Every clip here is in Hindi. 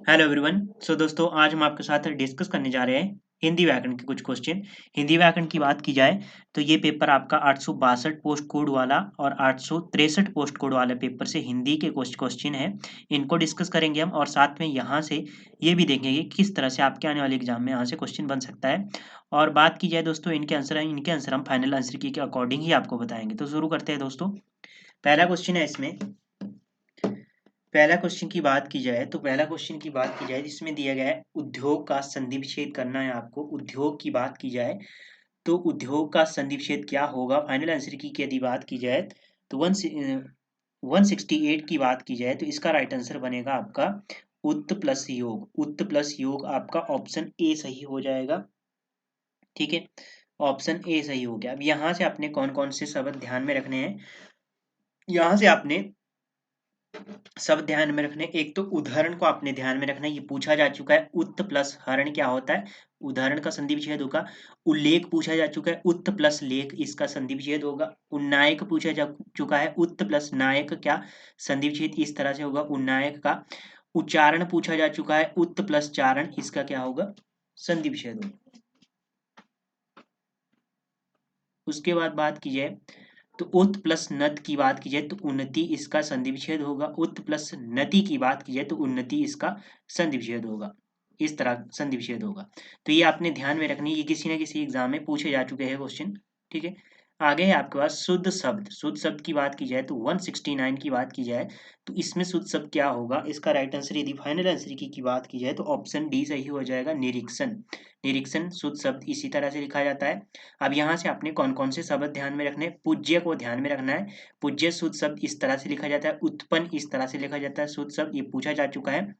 Hello everyone. दोस्तों आज हम आपके साथ डिस्कस करने जा रहे हैं हिंदी व्याकरण के कुछ क्वेश्चन। हिंदी व्याकरण की बात की जाए तो ये पेपर आपका 862 पोस्ट कोड वाला और 863 पोस्ट कोड वाले पेपर से हिंदी के कुछ क्वेश्चन है। इनको डिस्कस करेंगे हम और साथ में यहाँ से ये भी देखेंगे किस तरह से आपके आने वाले एग्जाम में यहाँ से क्वेश्चन बन सकता है। और बात की जाए दोस्तों इनके आंसर हम फाइनल आंसर की के अकॉर्डिंग ही आपको बताएंगे। तो शुरू करते हैं दोस्तों। पहला क्वेश्चन है इसमें। पहला क्वेश्चन की बात की जाए तो पहला क्वेश्चन की बात की जाए जिसमें दिया गया है उद्योग का संधि विच्छेद करना है आपको। उद्योग की बात की जाए तो उद्योग का संधि विच्छेद क्या होगा। फाइनल आंसर की यदि बात की जाए तो 168 की बात की जाए तो इसका राइट आंसर बनेगा आपका उत्त प्लस योग। उत्त प्लस योग आपका ऑप्शन ए सही हो जाएगा। ठीक है, ऑप्शन ए सही हो गया। अब यहाँ से आपने कौन कौन से शब्द ध्यान में रखने हैं। यहाँ से आपने सब ध्यान में रखने। एक तो उदाहरण को आपने ध्यान में रखना है, ये पूछा जा चुका है। उत्त प्लस हरण क्या होता है, उदाहरण का संधि विच्छेद होगा। उल्लेख पूछा जा चुका है, उत्त प्लस लेख इसका संधि विच्छेद होगा। उन्नायक पूछा जा चुका है, उत्त प्लस नायक क्या संधि विच्छेद इस तरह से होगा उन्नायक का। उच्चारण पूछा जा चुका है, उत्त प्लस चारण इसका क्या होगा संधि विच्छेद होगा। उसके बाद बात की जाए तो उत प्लस नत की बात की जाए तो उन्नति इसका संधि विच्छेद होगा। उत प्लस नति की बात की जाए तो उन्नति इसका संधि विच्छेद होगा। इस तरह संधि विच्छेद होगा। तो ये आपने ध्यान में रखनी है, ये किसी ना किसी एग्जाम में पूछे जा चुके हैं क्वेश्चन। ठीक है, आगे है आपके पास शुद्ध शब्द। शुद्ध शब्द की बात की जाए तो 169 की बात की जाए तो इसमें शुद्ध शब्द क्या होगा। इसका राइट आंसर यदि फाइनल आंसर की बात की जाए तो ऑप्शन डी सही हो जाएगा, निरीक्षण। निरीक्षण शुद्ध शब्द इसी तरह से लिखा जाता है। अब यहाँ से आपने कौन कौन से शब्द ध्यान में रखने हैं। पूज्य को ध्यान में रखना है। पूज्य शुद्ध शब्द इस तरह से लिखा जाता है, उत्पन्न इस तरह से लिखा जाता है शुद्ध शब्द, ये पूछा जा चुका है।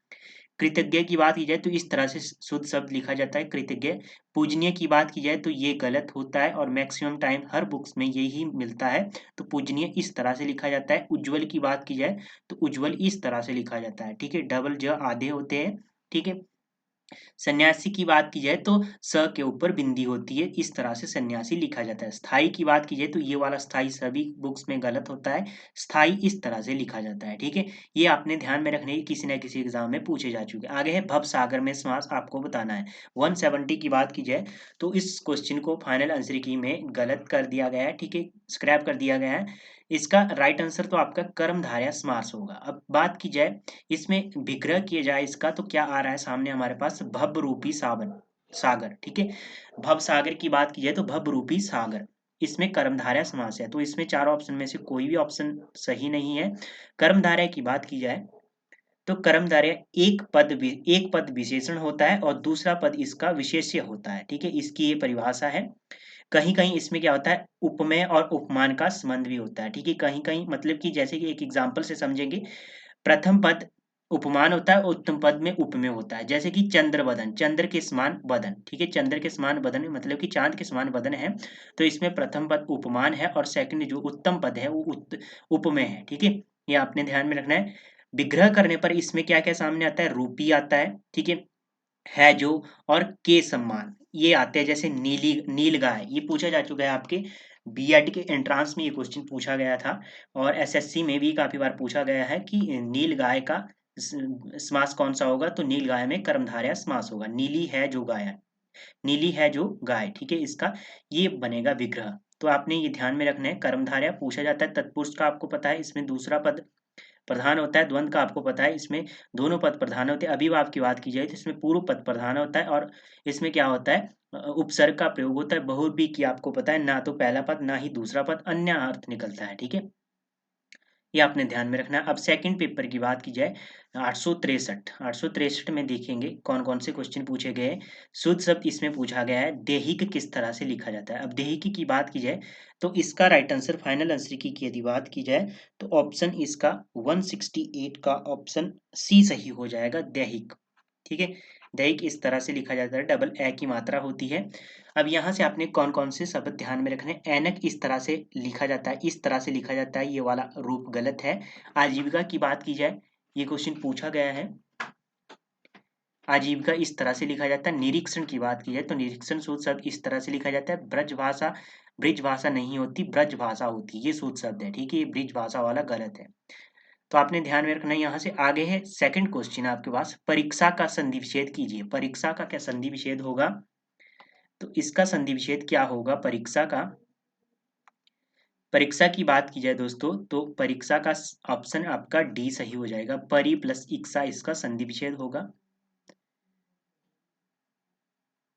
कृतज्ञ की बात की जाए तो इस तरह से शुद्ध शब्द लिखा जाता है कृतज्ञ। पूजनीय की बात की जाए तो ये गलत होता है और मैक्सिमम टाइम हर बुक्स में यही मिलता है। तो पूजनीय इस तरह से लिखा जाता है। उज्जवल की बात की जाए तो उज्जवल इस तरह से लिखा जाता है। ठीक है, डबल ज आधे होते हैं। ठीक है, सन्यासी की बात की जाए तो स के ऊपर बिंदी होती है, इस तरह से सन्यासी लिखा जाता है। स्थाई की बात की जाए तो ये वाला स्थाई सभी बुक्स में गलत होता है, स्थाई इस तरह से लिखा जाता है। ठीक है, ये आपने ध्यान में रखने की किसी न किसी एग्जाम में पूछे जा चुके हैं। आगे है भव सागर में समास आपको बताना है। 170 की बात की जाए तो इस क्वेश्चन को फाइनल आंसर की में गलत कर दिया गया है। ठीक है, स्क्रैप कर दिया गया है। इसका राइट आंसर तो आपका कर्मधारय समास होगा। अब बात की जाए इसमें विग्रह किया जाए इसका तो क्या आ रहा है सामने हमारे पास, भव रूपी सावन सागर। ठीक है, भव सागर की बात की जाए तो भव रूपी सागर, इसमें कर्मधारय समास है। तो इसमें चारों ऑप्शन में से कोई भी ऑप्शन सही नहीं है। कर्मधारय की बात की जाए तो कर्मधारय एक पद विशेषण होता है और दूसरा पद इसका विशेष्य होता है। ठीक है, इसकी ये परिभाषा है। कहीं कहीं इसमें क्या होता है उपमेय और उपमान का संबंध भी होता है। ठीक है, कहीं कहीं मतलब कि जैसे कि एक एग्जाम्पल से समझेंगे, प्रथम पद उपमान होता है, उत्तम पद में उपमेय होता है। जैसे कि चंद्र बदन, चंद्र के समान बदन। ठीक है, चंद्र के समान बदन मतलब कि चांद के समान बदन है। तो इसमें प्रथम पद उपमान है और सेकंड जो उत्तम पद है वो उपमेय है। ठीक है, ये आपने ध्यान में रखना है। विग्रह करने पर इसमें क्या क्या सामने आता है, रूपी आता है। ठीक है जो, और के सम्मान ये आते हैं। जैसे नीली नील गाय ये पूछा जा चुका है आपके बीएड के एंट्रांस में, ये क्वेश्चन पूछा गया था और एसएससी में भी काफी बार पूछा गया है कि नील गाय का समास कौन सा होगा। तो नील गाय में कर्मधारय समास होगा। नीली है जो गाय, नीली है जो गाय। ठीक है, इसका ये बनेगा विग्रह। तो आपने ये ध्यान में रखना है। कर्मधारय पूछा जाता है, तत्पुरुष का आपको पता है इसमें दूसरा पद प्रधान होता है। द्वंद का आपको पता है इसमें दोनों पद प्रधान होते हैं। अभिभाव की बात की जाए तो इसमें पूर्व पद प्रधान होता है और इसमें क्या होता है उपसर्ग का प्रयोग होता है। बहुव्रीहि की आपको पता है ना तो पहला पद ना ही दूसरा पद, अन्य अर्थ निकलता है। ठीक है, ये आपने ध्यान में रखना है। अब सेकंड पेपर की बात की जाए 863 में देखेंगे कौन कौन से क्वेश्चन पूछे गए हैं। शुद्ध शब्द इसमें पूछा गया है देहिक किस तरह से लिखा जाता है। अब देहिकी की बात की जाए तो इसका राइट आंसर फाइनल आंसर की यदि बात की जाए तो ऑप्शन इसका 168 का ऑप्शन सी सही हो जाएगा, दैहिक। ठीक है, दैहिक इस तरह से लिखा जाता है, डबल ए की मात्रा होती है। अब यहाँ से आपने कौन कौन से शब्द ध्यान में रखने हैं। ऐनक इस तरह से लिखा जाता है, इस तरह से लिखा जाता है, ये वाला रूप गलत है। आजीविका की बात की जाए, ये क्वेश्चन पूछा गया है। आजीविका इस तरह से लिखा जाता है। निरीक्षण की बात की जाए तो निरीक्षण शुद्ध शब्द इस तरह से लिखा जाता है। ब्रिज भाषा नहीं होती, ब्रज भाषा होती है, ये शुद्ध शब्द है। ठीक है, ये ब्रिज भाषा वाला गलत है। तो आपने ध्यान में रखना, यहाँ से आगे है सेकंड क्वेश्चन आपके पास, परीक्षा का संधि विच्छेद कीजिए। परीक्षा का क्या संधि विच्छेद होगा? तो इसका संधि विच्छेद क्या होगा परीक्षा का? परीक्षा की बात की जाए दोस्तों, तो परीक्षा का ऑप्शन आपका डी सही हो जाएगा। परी प्लस इक्सा इसका संधि विच्छेद होगा।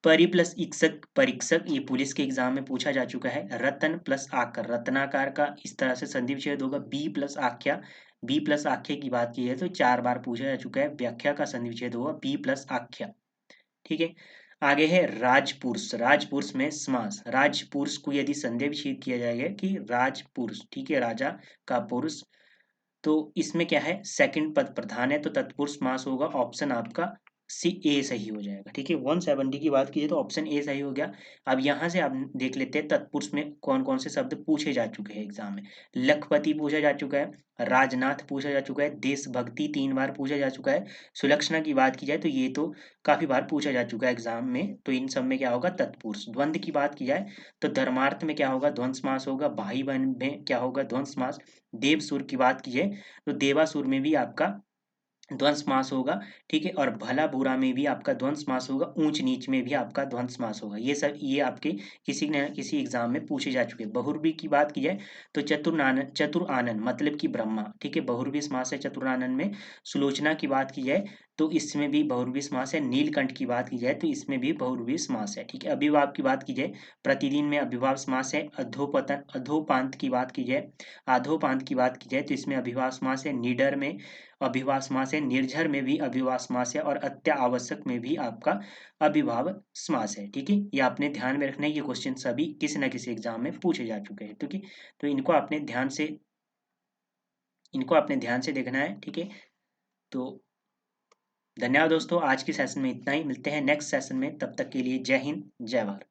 परी प्लस इक्सक परीक्षक, ये पुलिस के एग्जाम में पूछा जा चुका है। रतन प्लस आकर, रत्नाकार का इस तरह से संधि विच्छेद होगा। बी प्लस आख्या, बी प्लस आख्या की बात की है तो 4 बार पूछा जा चुका है। व्याख्या का संधि विच्छेद होगा बी प्लस आख्या। ठीक है, आगे है राजपुरुष। राजपुरुष में समास, राजपुरुष को यदि संधि विच्छेद किया जाएगा कि राजपुरुष, ठीक है, राजा का पुरुष, तो इसमें क्या है, सेकंड पद प्रधान है तो तत्पुरुष समास होगा। ऑप्शन आपका सी ए सही हो जाएगा। ठीक है, 170 की बात कीजिए तो ऑप्शन ए सही हो गया। अब यहाँ से आप देख लेते हैं तत्पुरुष में कौन कौन से शब्द पूछे जा चुके हैं एग्जाम में। लखपति पूछा जा चुका है, राजनाथ पूछा जा चुका है, देशभक्ति 3 बार पूछा जा चुका है। सुलक्षणा की बात की जाए तो ये तो काफी बार पूछा जा चुका है एग्जाम में, तो इन सब में क्या होगा, तत्पुरुष। द्वंद्व की बात की जाए तो धर्मार्थ में क्या होगा, द्वंद्व समास होगा। भाई बहन में क्या होगा, द्वंद्व समास। देवसुर की बात की जाए तो देवासुर में भी आपका द्वंद्व समास होगा। ठीक है, और भला बुरा में भी आपका द्वंद्व समास होगा। ऊंच नीच में भी आपका द्वंद्व समास होगा। ये सब ये आपके किसी न किसी एग्जाम में पूछे जा चुके हैं। बहुरूपी की बात की जाए तो चतुर आनंद मतलब कि ब्रह्मा। ठीक है, बहुरूपी समास है चतुरानंद में। सुलोचना की बात की जाए तो इसमें भी बहुरूपी समास है। नीलकंठ की बात की जाए तो इसमें भी बहुरूपी समास है। ठीक है, अभिभाव की बात की जाए, प्रतिदिन में अभिभाव समास है। अधोपतन अधोपांत की बात की जाए, आधोपांत की बात की जाए तो इसमें अभिभाव समास है। निडर में अभिभाव समास है। निर्झर में भी अभिभाव समास है और अत्यावश्यक में भी आपका अभिभाव समास है। ठीक है, ये आपने ध्यान में रखना है। ये क्वेश्चन सभी किसी न किसी एग्जाम में पूछे जा चुके हैं। ठीक है, तो इनको आपने ध्यान से देखना है। ठीक है, तो धन्यवाद दोस्तों, आज के सेशन में इतना ही। मिलते हैं नेक्स्ट सेशन में, तब तक के लिए जय हिंद जय भारत।